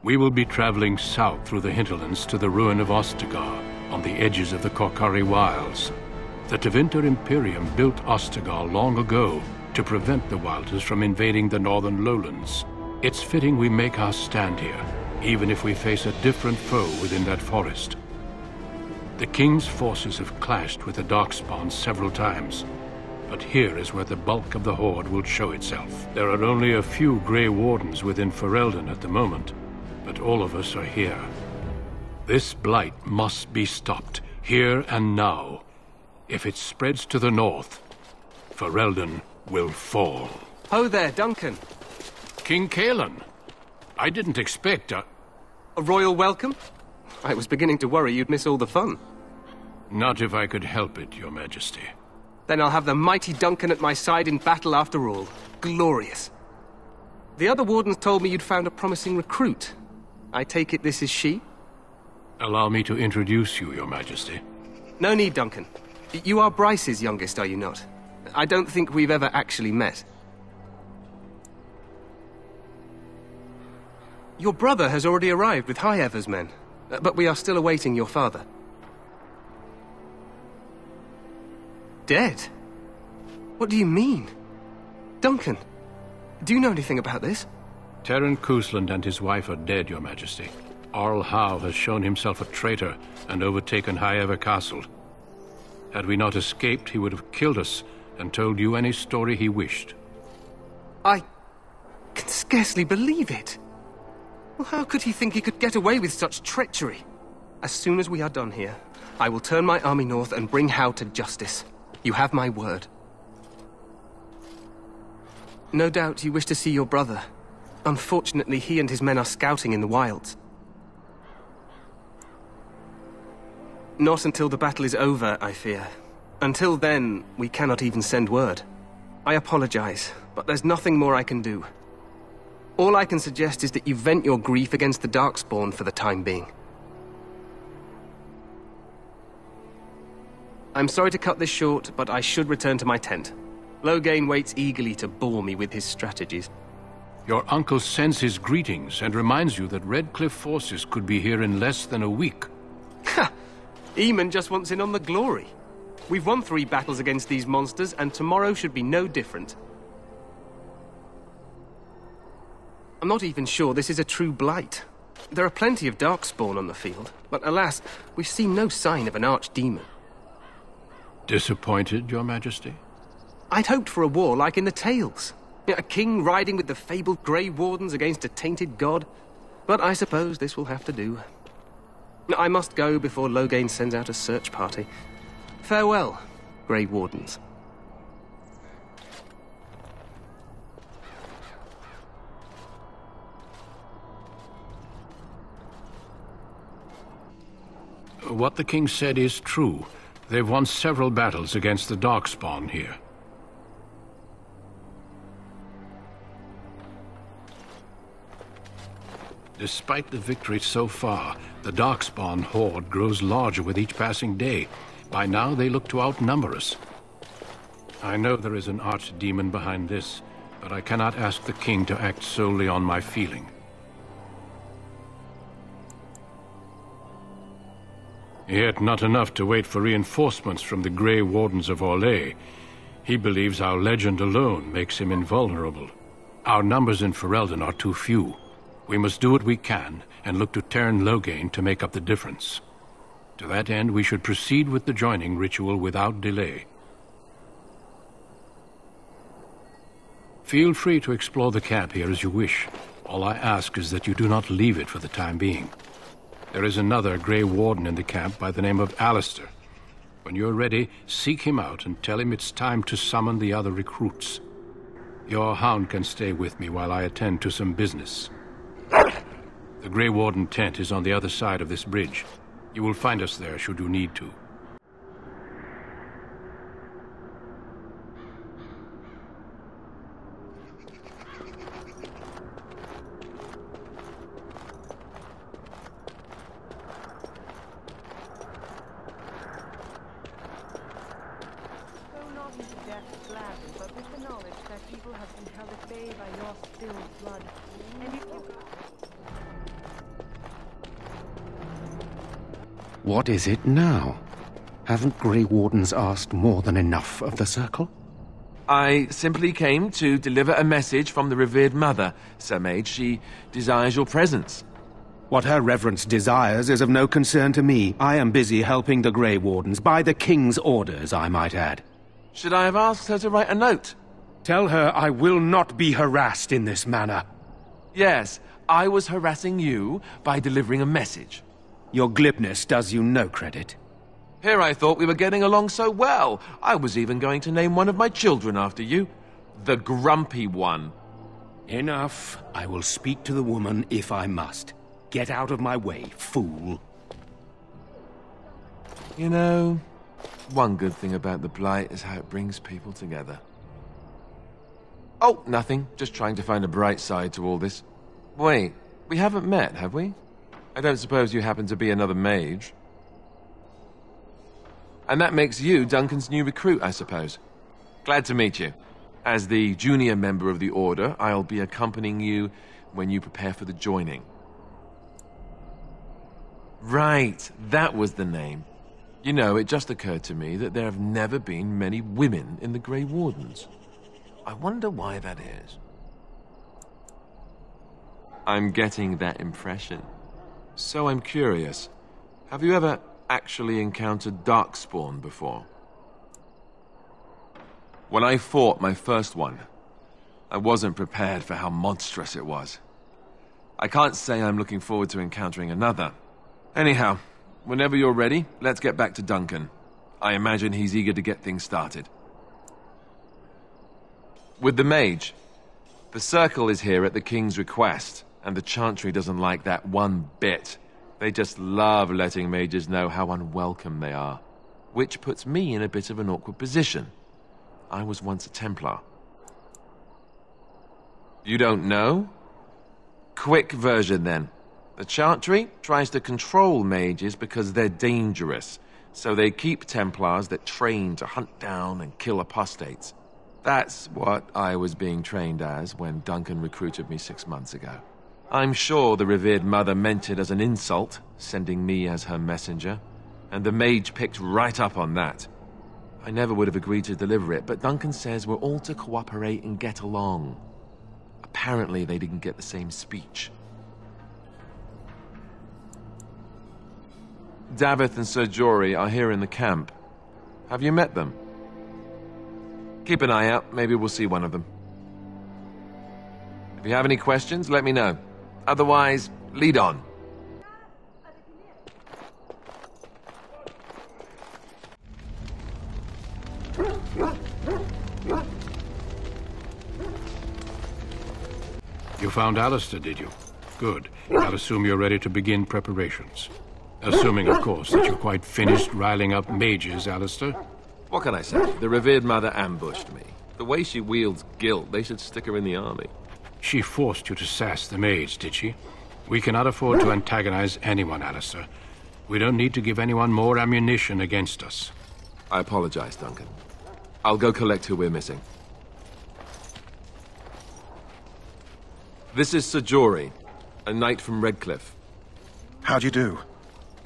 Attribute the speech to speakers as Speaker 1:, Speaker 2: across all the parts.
Speaker 1: We will be traveling south through the hinterlands to the ruin of Ostagar, on the edges of the Korkari Wilds. The Tevinter Imperium built Ostagar long ago to prevent the Wilders from invading the northern lowlands. It's fitting we make our stand here, even if we face a different foe within that forest. The King's forces have clashed with the Darkspawn several times, but here is where the bulk of the Horde will show itself. There are only a few Grey Wardens within Ferelden at the moment, but all of us are here. This blight must be stopped, here and now. If it spreads to the north, Ferelden will fall.
Speaker 2: Ho there, Duncan.
Speaker 1: King Cailan. I didn't expect a
Speaker 2: royal welcome? I was beginning to worry you'd miss all the fun.
Speaker 1: Not if I could help it, Your Majesty.
Speaker 2: Then I'll have the mighty Duncan at my side in battle after all. Glorious. The other wardens told me you'd found a promising recruit. I take it this is she?
Speaker 1: Allow me to introduce you, Your Majesty.
Speaker 2: No need, Duncan. You are Bryce's youngest, are you not? I don't think we've ever actually met. Your brother has already arrived with High Ever's men, but we are still awaiting your father. Dead? What do you mean? Duncan, do you know anything about this?
Speaker 1: Terran Cousland and his wife are dead, Your Majesty. Arl Howe has shown himself a traitor and overtaken High Ever Castle. Had we not escaped, he would have killed us and told you any story he wished.
Speaker 2: I can scarcely believe it. Well, how could he think he could get away with such treachery? As soon as we are done here, I will turn my army north and bring Howe to justice. You have my word. No doubt you wish to see your brother. Unfortunately, he and his men are scouting in the wilds. Not until the battle is over, I fear. Until then, we cannot even send word. I apologize, but there's nothing more I can do. All I can suggest is that you vent your grief against the Darkspawn for the time being. I'm sorry to cut this short, but I should return to my tent. Loghain waits eagerly to bore me with his strategies.
Speaker 1: Your uncle sends his greetings and reminds you that Redcliffe forces could be here in less than a week.
Speaker 2: Ha! Eamon just wants in on the glory. We've won 3 battles against these monsters, and tomorrow should be no different. I'm not even sure this is a true blight. There are plenty of Darkspawn on the field, but alas, we've seen no sign of an archdemon.
Speaker 1: Disappointed, Your Majesty?
Speaker 2: I'd hoped for a war like in the tales. A king riding with the fabled Grey Wardens against a tainted god. But I suppose this will have to do. I must go before Loghain sends out a search party. Farewell, Grey Wardens.
Speaker 1: What the king said is true. They've won several battles against the Darkspawn here. Despite the victory so far, the Darkspawn horde grows larger with each passing day. By now, they look to outnumber us. I know there is an archdemon behind this, but I cannot ask the king to act solely on my feeling. Yet not enough to wait for reinforcements from the Grey Wardens of Orlais. He believes our legend alone makes him invulnerable. Our numbers in Ferelden are too few. We must do what we can, and look to Terran Loghain to make up the difference. To that end, we should proceed with the joining ritual without delay. Feel free to explore the camp here as you wish. All I ask is that you do not leave it for the time being. There is another Grey Warden in the camp by the name of Alistair. When you're ready, seek him out and tell him it's time to summon the other recruits. Your hound can stay with me while I attend to some business. The Grey Warden tent is on the other side of this bridge. You will find us there should you need to.
Speaker 3: knowledge that evil has been held at bay by your spilled blood. And if you...
Speaker 4: What is it now? Haven't Grey Wardens asked more than enough of the Circle?
Speaker 5: I simply came to deliver a message from the revered mother, Sir Mage. She desires your presence.
Speaker 4: What her reverence desires is of no concern to me. I am busy helping the Grey Wardens, by the King's orders, I might add.
Speaker 5: Should I have asked her to write a note?
Speaker 4: Tell her I will not be harassed in this manner.
Speaker 5: Yes, I was harassing you by delivering a message.
Speaker 4: Your glibness does you no credit.
Speaker 5: Here I thought we were getting along so well. I was even going to name one of my children after you. The Grumpy One.
Speaker 4: Enough. I will speak to the woman if I must. Get out of my way, fool.
Speaker 5: You know, one good thing about the Blight is how it brings people together. Oh, nothing. Just trying to find a bright side to all this. Wait, we haven't met, have we? I don't suppose you happen to be another mage. And that makes you Duncan's new recruit, I suppose. Glad to meet you. As the junior member of the Order, I'll be accompanying you when you prepare for the joining. Right, that was the name. You know, it just occurred to me that there have never been many women in the Grey Wardens. I wonder why that is. I'm getting that impression. So I'm curious. Have you ever actually encountered Darkspawn before? When I fought my first one, I wasn't prepared for how monstrous it was. I can't say I'm looking forward to encountering another. Anyhow, whenever you're ready, let's get back to Duncan. I imagine he's eager to get things started. With the mage, the Circle is here at the King's request, and the Chantry doesn't like that one bit. They just love letting mages know how unwelcome they are, which puts me in a bit of an awkward position. I was once a Templar. You don't know? Quick version then. The Chantry tries to control mages because they're dangerous, so they keep Templars that train to hunt down and kill apostates. That's what I was being trained as when Duncan recruited me 6 months ago. I'm sure the revered mother meant it as an insult, sending me as her messenger, and the mage picked right up on that. I never would have agreed to deliver it, but Duncan says we're all to cooperate and get along. Apparently they didn't get the same speech. Davith and Sir Jory are here in the camp. Have you met them? Keep an eye out, maybe we'll see one of them. If you have any questions, let me know. Otherwise, lead on.
Speaker 1: You found Alistair, did you? Good. I'll assume you're ready to begin preparations. Assuming, of course, that you're quite finished riling up mages, Alistair.
Speaker 5: What can I say? The revered mother ambushed me. The way she wields guilt, they should stick her in the army.
Speaker 1: She forced you to sass the mage, did she? We cannot afford to antagonize anyone, Alistair. We don't need to give anyone more ammunition against us.
Speaker 5: I apologize, Duncan. I'll go collect who we're missing. This is Sir Jory, a knight from Redcliffe.
Speaker 6: How do you do?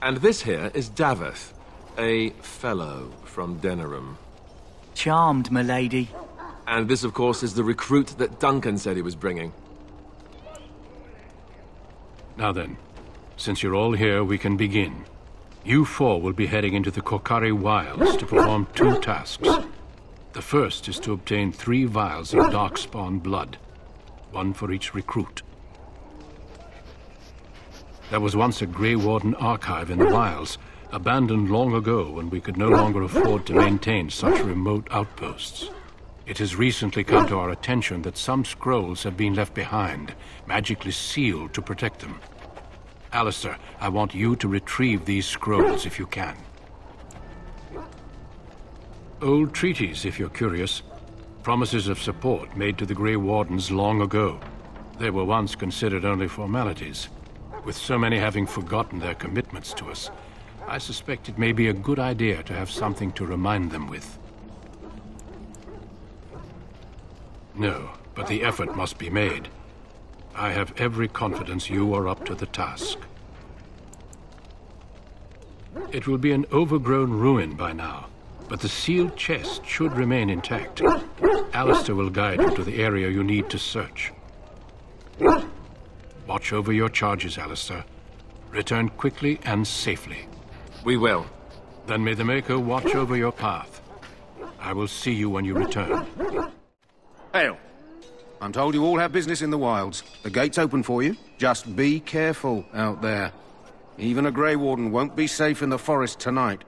Speaker 5: And this here is Davith, a fellow from Denerim.
Speaker 7: Charmed, m'lady.
Speaker 5: And this, of course, is the recruit that Duncan said he was bringing.
Speaker 1: Now then, since you're all here, we can begin. You four will be heading into the Korcari Wilds to perform 2 tasks. The first is to obtain 3 vials of Darkspawn blood, 1 for each recruit. There was once a Grey Warden archive in the wilds, abandoned long ago when we could no longer afford to maintain such remote outposts. It has recently come to our attention that some scrolls have been left behind, magically sealed to protect them. Alistair, I want you to retrieve these scrolls if you can. Old treaties, if you're curious. Promises of support made to the Grey Wardens long ago. They were once considered only formalities. With so many having forgotten their commitments to us, I suspect it may be a good idea to have something to remind them with. No, but the effort must be made. I have every confidence you are up to the task. It will be an overgrown ruin by now, but the sealed chest should remain intact. Alistair will guide you to the area you need to search. Watch over your charges, Alistair. Return quickly and safely.
Speaker 5: We will.
Speaker 1: Then may the Maker watch over your path. I will see you when you return.
Speaker 4: Hail. I'm told you all have business in the wilds. The gate's open for you. Just be careful out there. Even a Grey Warden won't be safe in the forest tonight.